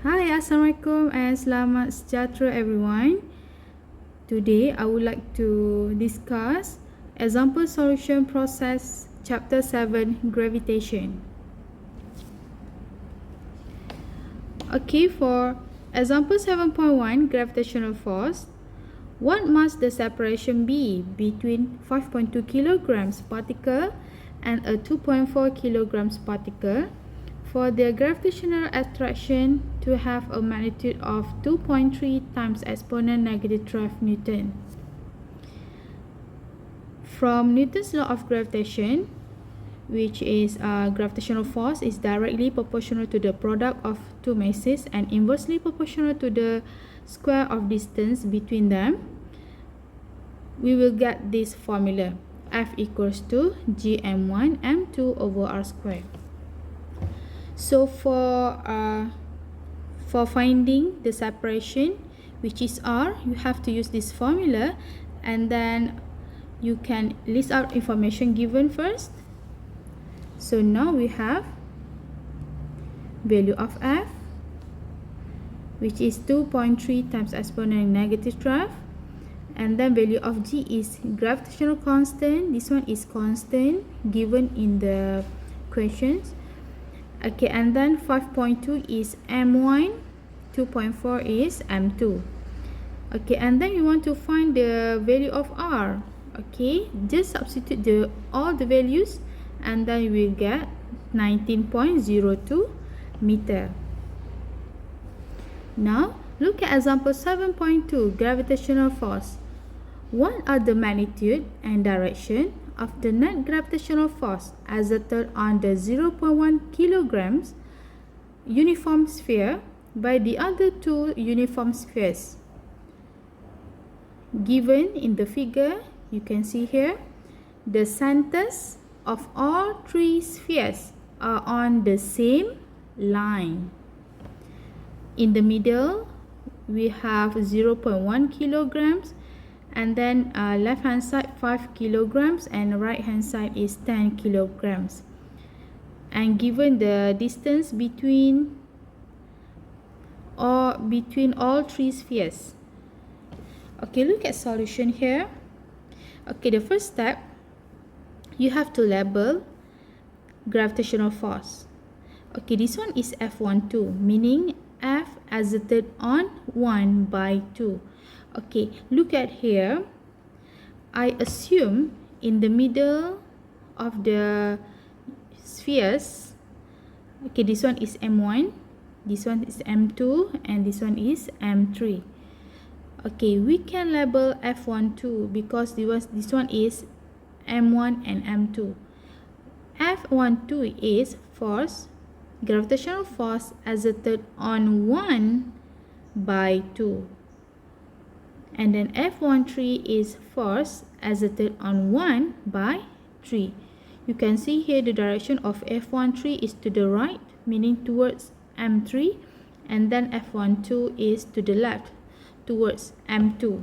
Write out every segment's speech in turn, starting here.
Hai, Assalamualaikum and selamat sejahtera everyone. Today I would like to discuss example solution process chapter 7 Gravitation. Okay, for example 7.1 gravitational force, what must the separation be between 5.2 kilograms particle and a 2.4 kilograms particle for the gravitational attraction to have a magnitude of 2.3 times exponent negative 12 Newton. From Newton's law of gravitation, which is gravitational force is directly proportional to the product of two masses and inversely proportional to the square of distance between them, we will get this formula: F equals to Gm1 m2 over r squared. So for finding the separation, which is r, you have to use this formula, and then you can list out information given first. So now we have value of F, which is 2.3 times exponent negative 12, and then value of G is gravitational constant. This one is constant given in the questions. Okay, and then 5.2 is m1, 2.4 is m2. Okay, and then you want to find the value of r. Okay, just substitute all the values and then you will get 19.02 meter. Now look at example 7.2 gravitational force. What are the magnitude and direction of the net gravitational force exerted on the 0.1 kilograms uniform sphere by the other two uniform spheres? Given in the figure, you can see here, the centers of all three spheres are on the same line. In the middle, we have 0.1 kilograms, and then left hand side 5 kilograms and right hand side is 10 kilograms. And given the distance between all three spheres. Okay, look at solution here. Okay, the first step, you have to label gravitational force. Okay, this one is F12, meaning F exerted on 1 by 2. Okay, look at here. I assume in the middle of the spheres, okay, this one is M1, this one is M2, and this one is M3. Okay, we can label F12 because this one is M1 and M2. F12 is force, gravitational force exerted on 1 by 2. And then F13 is force exerted on 1 by 3. You can see here the direction of F13 is to the right, meaning towards M3, and then F12 is to the left, towards M2.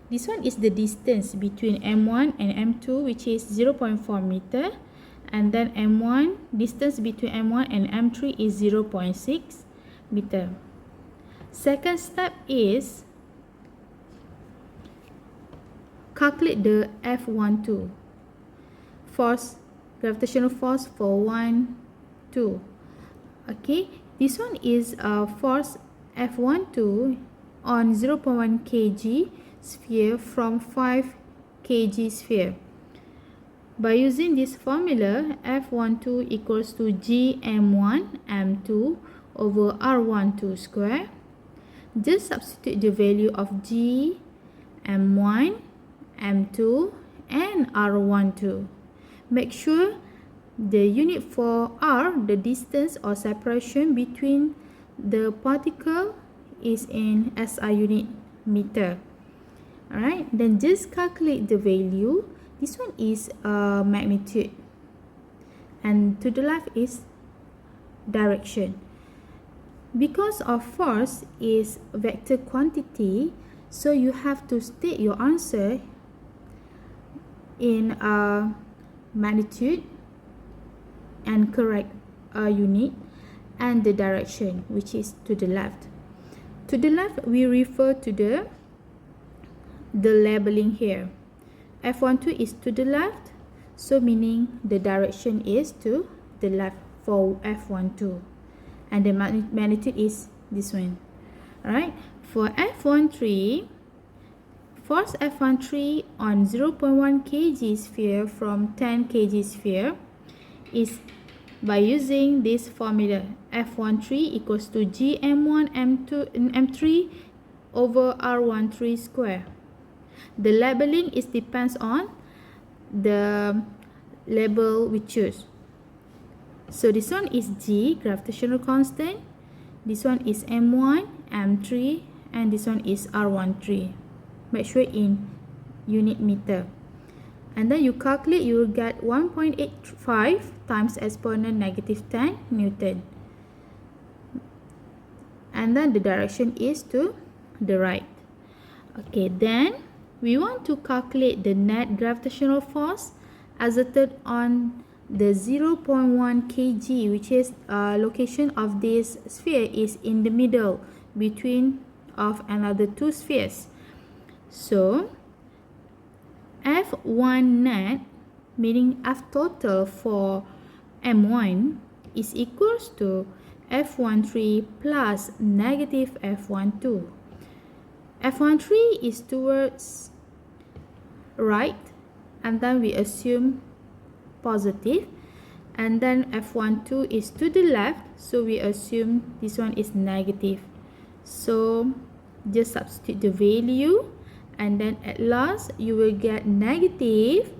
This one is the distance between M1 and M2, which is 0.4 meter, and then M1, distance between M1 and M3 is 0.6 meter. Second step is calculate the F12 force, gravitational force for 1, 2. Okay, this one is force F12 on 0.1 kg sphere from 5 kg sphere. By using this formula, F12 equals to Gm1 m2 over r12 square. Just substitute the value of G, m1, m2 and r12. Make sure the unit for r, the distance or separation between the particle, is in SI unit meter. Alright, then just calculate the value. This one is magnitude, and to the left is direction. Because of force is vector quantity, so you have to state your answer in magnitude and correct unit, and the direction, which is to the left. To the left, we refer to the labeling here. F12 is to the left, so meaning the direction is to the left for F12, and the magnitude is this one. Alright, for F13, force F13 on 0.1 kg sphere from 10 kg sphere is by using this formula. F13 equals to Gm1 M2 and M3 over R13 square. The labeling is depends on the label we choose. So this one is G, gravitational constant. This one is M1, M3, and this one is R13. Make sure in unit meter. And then you calculate, you will get 1.85 times exponent negative 10 Newton. And then the direction is to the right. Okay, then we want to calculate the net gravitational force exerted on the 0.1 kg, which is location of this sphere is in the middle between of another two spheres. So F1 net, meaning F total for M1, is equals to F13 plus negative F12. F13 is towards right, and then we assume positive, and then F12 is to the left, so we assume this one is negative. So just substitute the value, and then at last you will get negative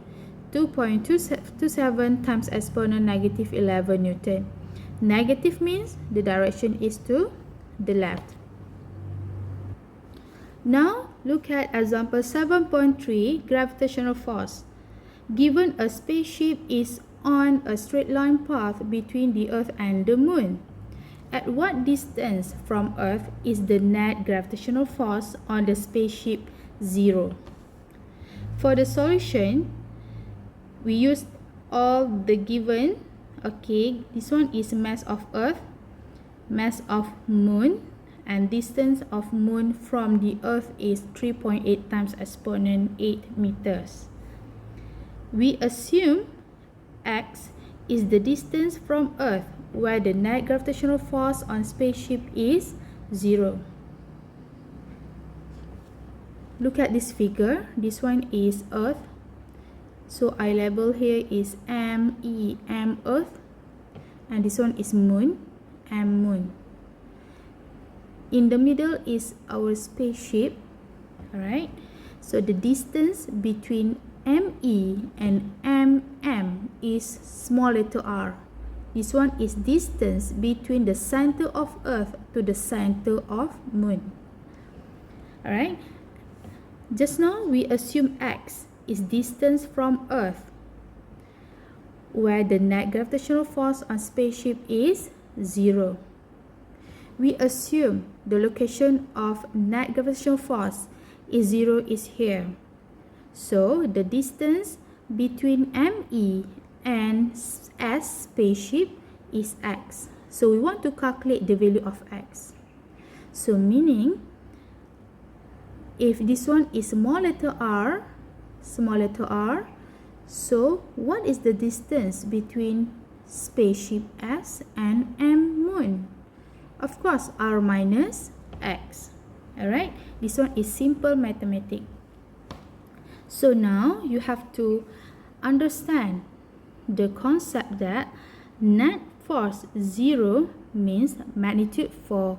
2.227 times exponent negative 11 Newton. Negative means the direction is to the left. Now look at example 7.3, gravitational force. Given a spaceship is on a straight line path between the Earth and the Moon, at what distance from Earth is the net gravitational force on the spaceship 0? For the solution, we use all the given. Okay, this one is mass of Earth, mass of Moon, and distance of Moon from the Earth is 3.8 times exponent 8 meters. We assume x is the distance from Earth where the net gravitational force on spaceship is 0. Look at this figure. This one is Earth. So I label here is M, E, M Earth. And this one is Moon, M Moon. In the middle is our spaceship. Alright. So the distance between ME and MM is small letter r. This one is distance between the center of Earth to the center of Moon. Alright. Just now we assume x is distance from Earth where the net gravitational force on spaceship is 0. We assume the location of net gravitational force is 0 is here. So the distance between ME and S spaceship is x. So we want to calculate the value of x. So meaning, if this one is small letter r, so what is the distance between spaceship S and M Moon? Of course, r minus x. Alright, this one is simple mathematics. So now you have to understand the concept that net force 0 means magnitude for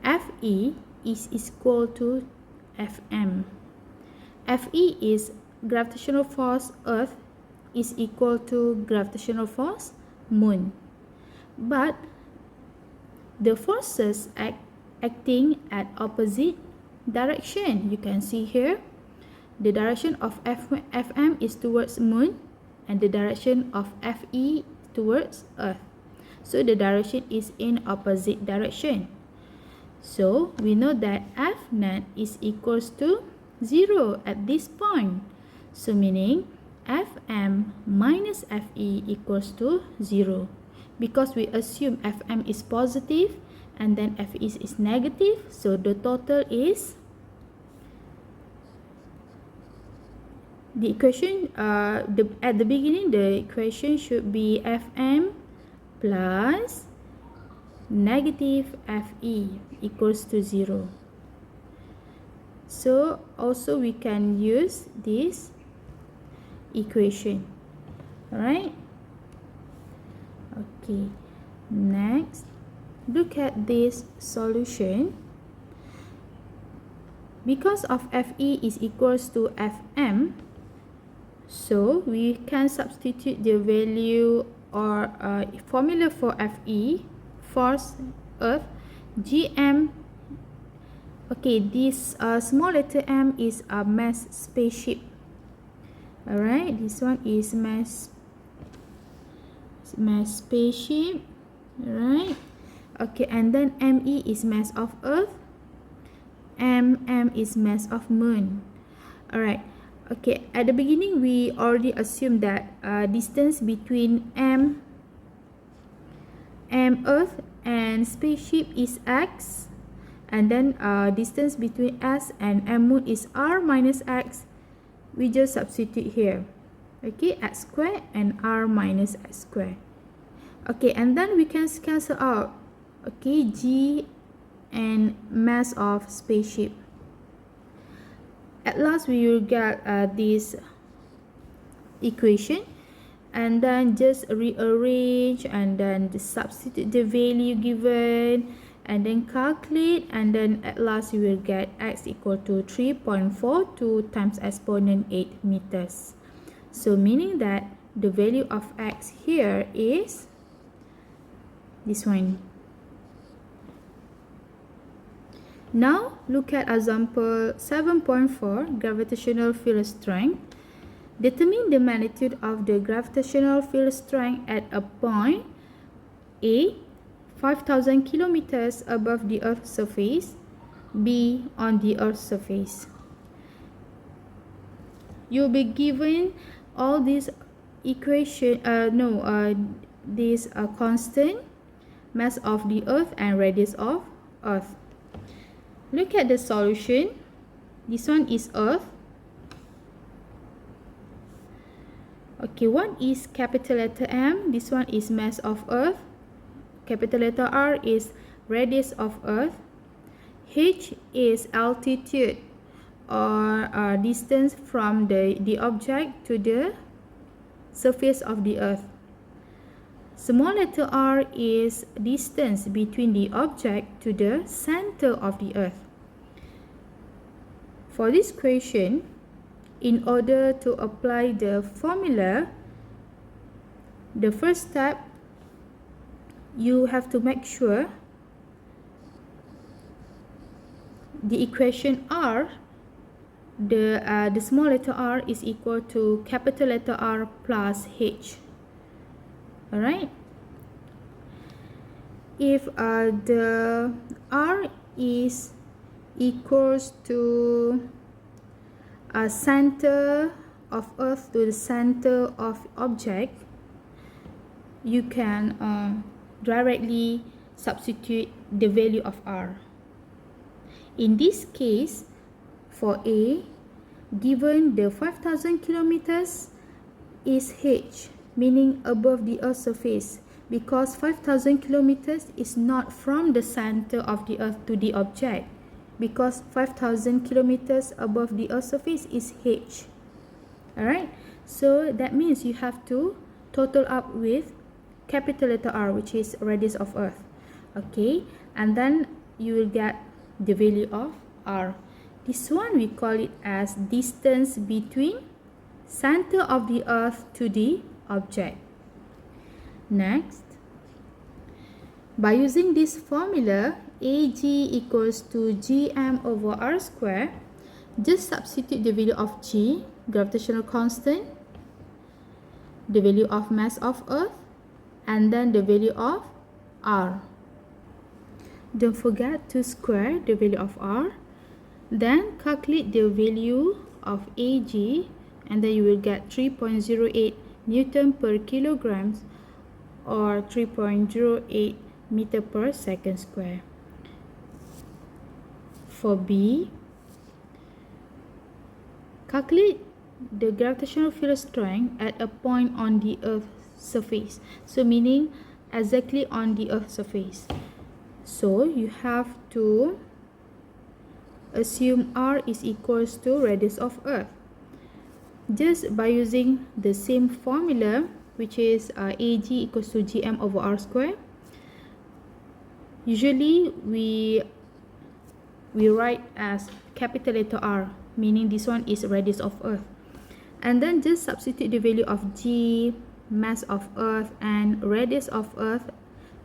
Fe is equal to Fm. Fe is gravitational force Earth is equal to gravitational force Moon. But the forces acting at opposite direction. You can see here the direction of Fm is towards Moon and the direction of Fe towards Earth. So the direction is in opposite direction. So we know that F net is equals to 0 at this point. So meaning Fm minus Fe equals to 0. because we assume Fm is positive and then F is negative, so the total is the equation at the beginning the equation should be Fm plus negative Fe equals to 0. So also we can use this equation. Alright, okay, next look at this solution. Because of Fe is equals to Fm, so we can substitute the value or formula for Fe, force Earth, Gm. Okay, this small letter m is a mass spaceship. Alright, this one is mass spaceship. Alright, okay, and then me is mass of Earth, m is mass of Moon. Alright, okay, at the beginning we already assumed that distance between m Earth and spaceship is x, and then distance between s and m Moon is r minus x. We just substitute here, okay, x squared and r minus x squared. Okay, and then we can cancel out, okay, g and mass of spaceship. At last we will get this equation, and then just rearrange and then substitute the value given and then calculate, and then at last you will get x equal to 3.42 times exponent 8 meters. So meaning that the value of x here is this one. Now look at example 7.4, gravitational field strength. Determine the magnitude of the gravitational field strength at a point A, 5,000 kilometers above the Earth's surface, B, on the Earth's surface. You'll be given all these equation, this constant, mass of the Earth and radius of Earth. Look at the solution. This one is Earth. Okay, what is capital letter M? This one is mass of Earth. Capital letter R is radius of Earth. H is altitude or distance from the object to the surface of the Earth. Small letter r is distance between the object to the center of the Earth. For this question, in order to apply the formula, the first step, you have to make sure the equation r, the small letter r is equal to capital letter R plus H. Alright, if the r is equals to a center of Earth to the center of object, you can directly substitute the value of r. In this case, for A, given the 5,000 kilometers is H, meaning above the Earth's surface, because 5,000 kilometers is not from the center of the Earth to the object, because 5,000 kilometers above the Earth's surface is H. Alright, so that means you have to total up with capital letter R, which is radius of Earth. Okay, and then you will get the value of R. This one we call it as distance between center of the Earth to the object. Next, by using this formula, Ag equals to Gm over R square, just substitute the value of G, gravitational constant, the value of mass of Earth, and then the value of R. Don't forget to square the value of R. Then calculate the value of Ag, and then you will get 3.08 Newton per kilogram or 3.08 meter per second square. For B, calculate the gravitational field strength at a point on the Earth's surface. So meaning exactly on the Earth's surface. So you have to assume R is equals to radius of Earth. Just by using the same formula, which is AG equals to GM over R square. Usually we write as capital letter R, meaning this one is radius of Earth. And then just substitute the value of G, mass of Earth, and radius of Earth.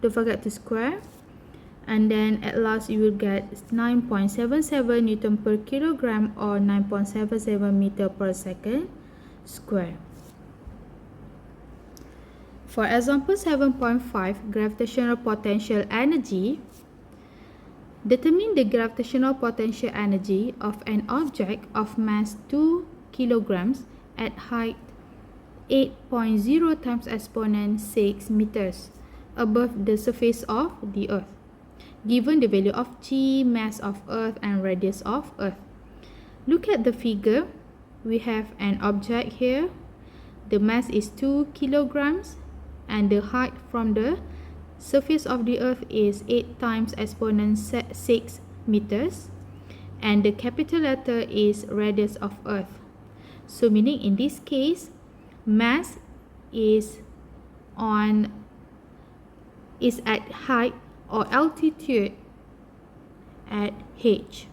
Don't forget to square. And then at last you will get 9.77 Newton per kilogram or 9.77 meter per second square. For example 7.5, gravitational potential energy. Determine the gravitational potential energy of an object of mass 2 kilograms at height 8.0 times exponent 6 meters above the surface of the Earth, given the value of G, mass of Earth, and radius of Earth. Look at the figure. We have an object here. The mass is 2 kilograms and the height from the surface of the Earth is 8 times exponent 6 meters, and the capital letter is radius of Earth. So meaning in this case, mass is at height or altitude at h.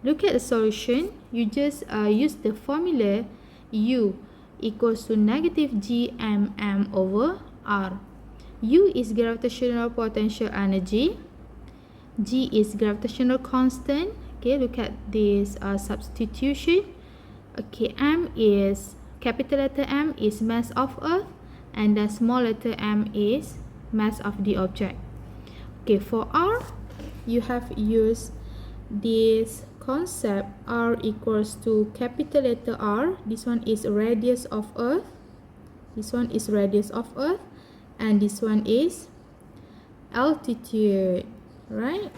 Look at the solution. You just use the formula U equals to negative GMM over R. U is gravitational potential energy. G is gravitational constant. Okay, look at this substitution. Okay, M is, capital letter M is mass of Earth, and the small letter m is mass of the object. Okay, for R, you have used this concept. R equals to capital letter R. This one is radius of Earth. This one is radius of Earth. And this one is altitude, right?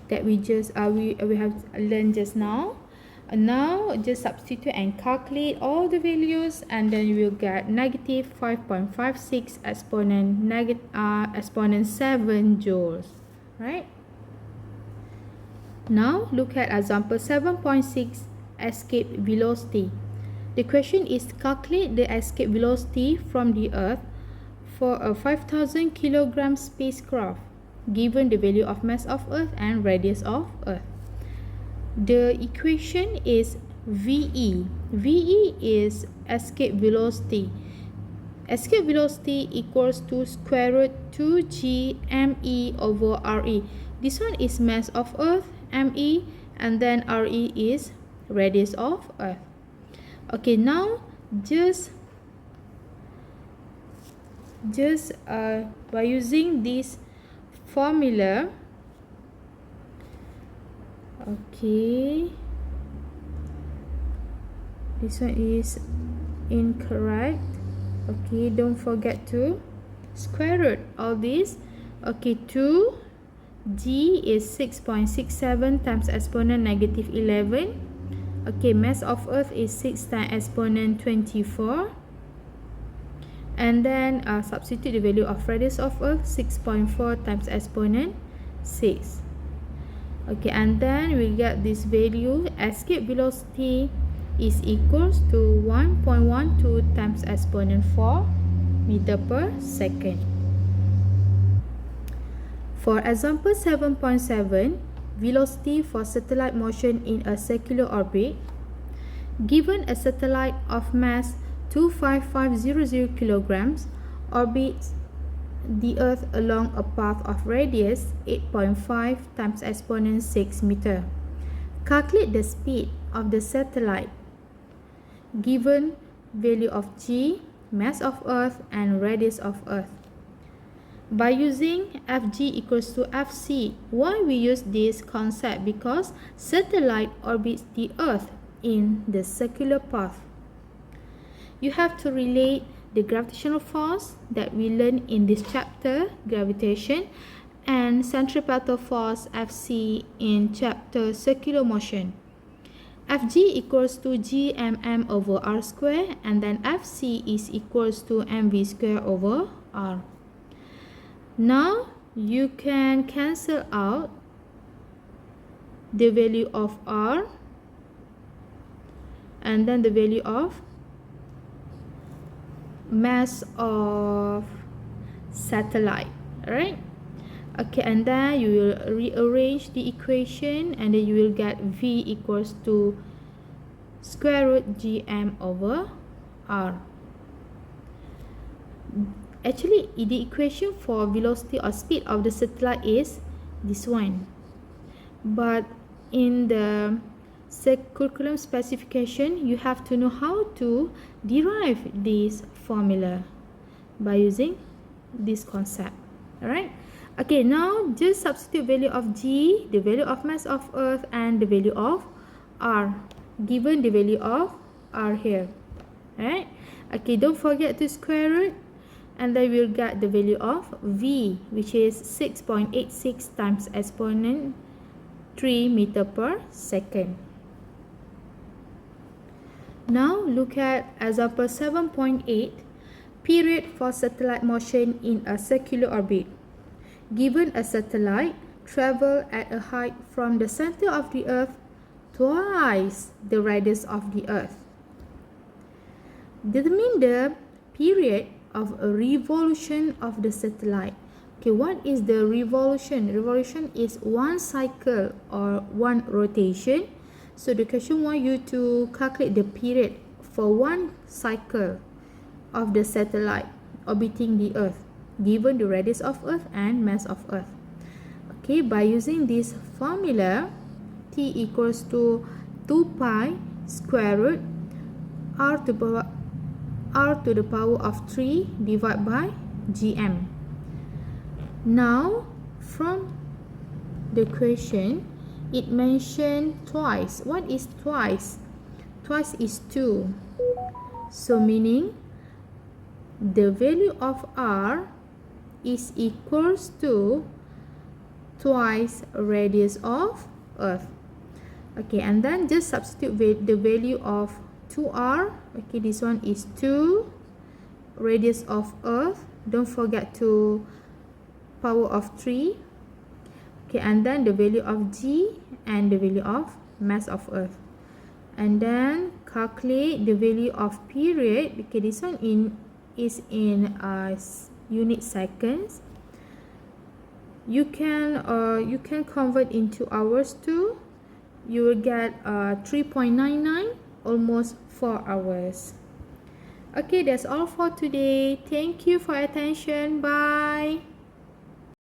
That we just we have learned just now. Now just substitute and calculate all the values, and then you will get negative 5.56 exponent 7 joules, right? Now look at example 7.6, escape velocity. The question is calculate the escape velocity from the Earth for a 5,000 kilogram spacecraft, given the value of mass of Earth and radius of Earth. The equation is VE. VE is escape velocity. Escape velocity equals to square root 2g me over re. This one is mass of Earth, me, and then re is radius of Earth. Okay, now just by using this formula, okay, this one is incorrect. Okay, don't forget to square root all this. Okay, 2g is 6.67 times exponent negative 11. Okay, mass of Earth is 6 times exponent 24. And then substitute the value of radius of Earth, 6.4 times exponent 6. Okay, and then we get this value. Escape velocity is equals to 1.12 times exponent 4 meter per second. For example 7.7, velocity for satellite motion in a circular orbit. Given a satellite of mass 25500 kilograms orbits the Earth along a path of radius 8.5 times exponent 6 meter. Calculate the speed of the satellite given value of g, mass of Earth, and radius of Earth. By using Fg equals to Fc, why we use this concept? Because satellite orbits the Earth in the circular path. You have to relate the gravitational force that we learned in this chapter, gravitation, and centripetal force Fc in chapter circular motion. Fg equals to gmm over r square, and then Fc is equals to mv square over r. Now you can cancel out the value of r and then the value of mass of satellite. Alright, okay, and then you will rearrange the equation, and then you will get v equals to square root gm over r. Actually, the equation for velocity or speed of the satellite is this one, but in the curriculum specification you have to know how to derive this formula by using this concept. Alright, okay, now just substitute value of g, the value of mass of earth, and the value of r, given the value of r here. Alright, okay, don't forget to square root, and then we'll get the value of v, which is 6.86 times exponent 3 meter per second. Now look at example 7.8, period for satellite motion in a circular orbit. Given a satellite travel at a height from the center of the earth twice the radius of the earth. Determine the period of a revolution of the satellite. Okay, what is the revolution? Revolution is one cycle or one rotation. So the question wants you to calculate the period for one cycle of the satellite orbiting the earth, given the radius of earth and mass of earth. Okay, by using this formula, t equals to 2 pi square root r to the power of 3 divided by gm. Now from the question, it mentioned twice. What is twice? Twice is 2. So meaning the value of r is equals to twice radius of earth. Okay, and then just substitute the value of 2r. Okay, this one is 2 radius of earth. Don't forget to power of 3. Okay, and then the value of g and the value of mass of earth, and then calculate the value of period. Okay, this one is in unit seconds. You can convert into hours too. You will get 3.99, almost 4 hours. Okay, that's all for today. Thank you for your attention. Bye.